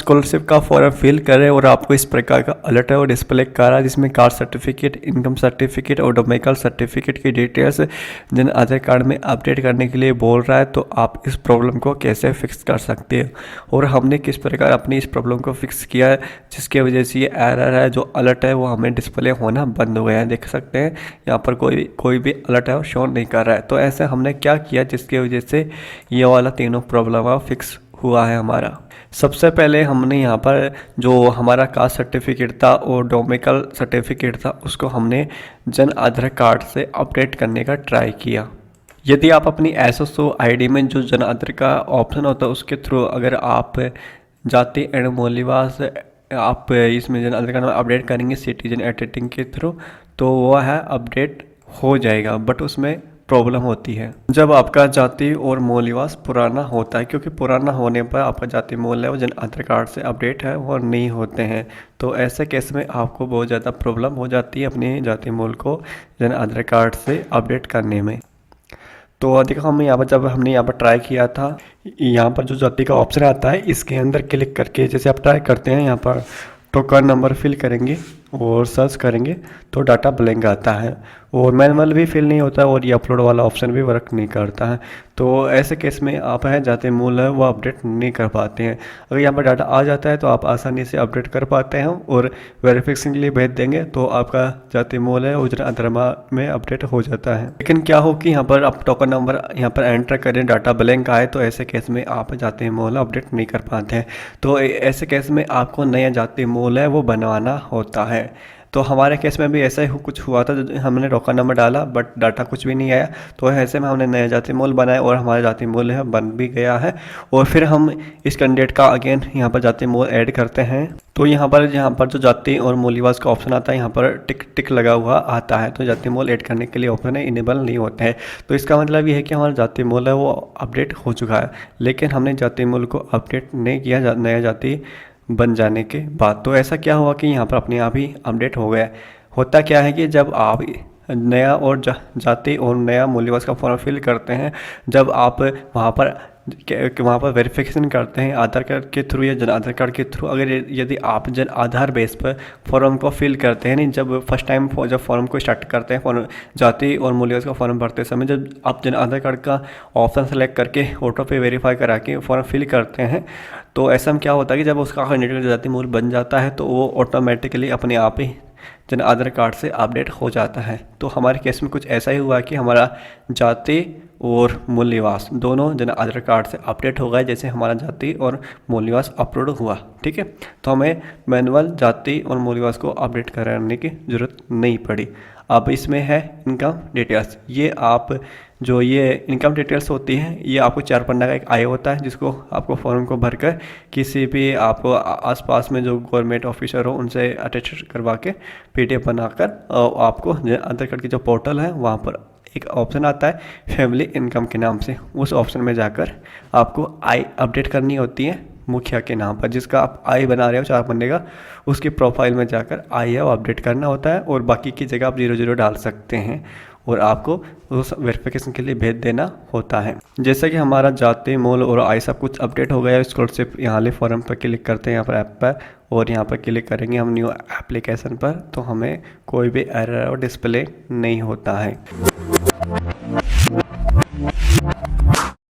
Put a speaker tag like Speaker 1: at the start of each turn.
Speaker 1: Scholarship का form fill करें और आपको इस प्रकार का अलर्ट है और डिस्प्ले कर रहा है जिसमें कास्ट सर्टिफिकेट, इनकम सर्टिफिकेट और डोमिसाइल सर्टिफिकेट की डिटेल्स जन आधार कार्ड में अपडेट करने के लिए बोल रहा है, तो आप इस प्रॉब्लम को कैसे फिक्स कर सकते हैं और हमने किस प्रकार अपनी इस प्रॉब्लम को फिक्स किया है जिसकी वजह से ये एरर है, जो अलर्ट है वो हमें डिस्प्ले होना बंद हो गया है। देख सकते हैं यहाँ पर कोई भी अलर्ट है वो शो नहीं कर रहा है। तो ऐसे हमने क्या किया जिसकी वजह से ये वाला तीनों प्रॉब्लम फिक्स हुआ है हमारा। सबसे पहले हमने यहाँ पर जो हमारा कास्ट सर्टिफिकेट था और डोमिसाइल सर्टिफिकेट था उसको हमने जन आधार कार्ड से अपडेट करने का ट्राई किया। यदि आप अपनी SSO ID में जो जन आधार का ऑप्शन होता है उसके थ्रू अगर आप जाति एंड मूल निवास आप इसमें जन आधार कार्ड में अपडेट करेंगे सिटीजन एडिटिंग के थ्रू, तो वो है अपडेट हो जाएगा। बट उसमें प्रॉब्लम होती है जब आपका जाति और मूल निवास पुराना होता है, क्योंकि पुराना होने पर आपका जाति मूल है वो जन आधार कार्ड से अपडेट है वो नहीं होते हैं। तो ऐसे केस में आपको बहुत ज़्यादा प्रॉब्लम हो जाती है अपने जाति मूल को जन आधार कार्ड से अपडेट करने में। तो देखो हमने यहाँ पर जब हमने यहाँ पर ट्राई किया था, यहाँ पर जो जाति का ऑप्शन आता है इसके अंदर क्लिक करके जैसे आप ट्राई करते हैं यहाँ पर टोकन नंबर फिल करेंगे और सर्च करेंगे तो डाटा ब्लैंक आता है और मैनुअल भी फिल नहीं होता और ये अपलोड वाला ऑप्शन भी वर्क नहीं करता है। तो ऐसे केस में आप है जाति मूल है वो अपडेट नहीं कर पाते हैं। अगर यहाँ पर डाटा आ जाता है तो आप आसानी से अपडेट कर पाते हैं और वेरिफिकेशन के लिए भेज देंगे तो आपका जाति मूल है उजरा अधर्मा में अपडेट हो जाता है। लेकिन क्या हो कि यहाँ पर आप टोकन नंबर यहाँ पर एंटर करें डाटा ब्लैंक आए तो ऐसे केस में आप जाति मूल अपडेट नहीं कर पाते हैं। तो ऐसे केस में आपको नया जाति मूल है वो बनवाना होता है। तो हमारे केस में भी ऐसा ही कुछ हुआ था, हमने टोकन नंबर डाला बट डाटा कुछ भी नहीं आया। तो ऐसे में हमने नया जाति मूल बनाया और हमारा जाति मूल है बन भी गया है। और फिर हम इस कैंडिडेट का अगेन यहाँ पर जाति मूल ऐड करते हैं तो यहाँ पर जो जाति और मूल निवास का ऑप्शन आता है यहाँ पर टिक लगा हुआ आता है। तो जाति मूल ऐड करने के लिए ऑप्शन है इनेबल नहीं होते हैं। तो इसका मतलब ये है कि हमारा जाति मूल है वो अपडेट हो चुका है, लेकिन हमने जाति मूल को अपडेट नहीं किया नया जाति बन जाने के बाद। तो ऐसा क्या हुआ कि यहाँ पर अपने आप ही अपडेट हो गया। होता क्या है कि जब आप नया और जाति और नया मूल निवास का फॉर्म फिल करते हैं, जब आप वहाँ पर वेरिफिकेशन करते हैं आधार कार्ड के थ्रू या जन आधार कार्ड के थ्रू, अगर यदि आप जन आधार बेस पर फॉर्म को फिल करते हैं, नहीं जब फर्स्ट टाइम जब फॉर्म को स्टार्ट करते हैं फॉर्म जाति और मूल निवास का फॉर्म भरते समय जब आप जन आधार कार्ड का ऑप्शन सेलेक्ट करके ऑटो पे वेरीफाई करा के फॉर्म फिल करते हैं, तो ऐसा में क्या होता है कि जब उसका कैंडिडेट जाति मूल बन जाता है तो वो ऑटोमेटिकली अपने आप ही जन आधार कार्ड से अपडेट हो जाता है। तो हमारे केस में कुछ ऐसा ही हुआ कि हमारा जाति और मूल निवास दोनों जन आधार कार्ड से अपडेट हो गए जैसे हमारा जाति और मूल निवास अपलोड हुआ। ठीक है, तो हमें मैनुअल जाति और मूल निवास को अपडेट कराने की ज़रूरत नहीं पड़ी। अब इसमें है इनकम डिटेल्स। ये आप जो ये इनकम डिटेल्स होती हैं ये आपको 4 पन्ना का एक आया होता है जिसको आपको फॉर्म को भरकर किसी भी आप आसपास में जो गवर्नमेंट ऑफिसर हो उनसे अटैच करवा के PDF बनाकर आपको आधार कार्ड की जो पोर्टल है वहाँ पर एक ऑप्शन आता है फैमिली इनकम के नाम से, उस ऑप्शन में जाकर आपको आई अपडेट करनी होती है मुखिया के नाम पर। जिसका आप आई बना रहे हो 4 पन्ने का उसकी प्रोफाइल में जाकर आई है वो अपडेट करना होता है और बाकी की जगह आप 00 डाल सकते हैं और आपको उस वेरिफिकेशन के लिए भेज देना होता है। जैसे कि हमारा जाति मूल और आई सब कुछ अपडेट हो गया है, स्कॉलरशिप यहाँ ले फॉर्म पर क्लिक करते हैं यहाँ पर ऐप पर और यहाँ पर क्लिक करेंगे हम न्यू एप्लीकेशन पर, तो हमें कोई भी एरर और डिस्प्ले नहीं होता है।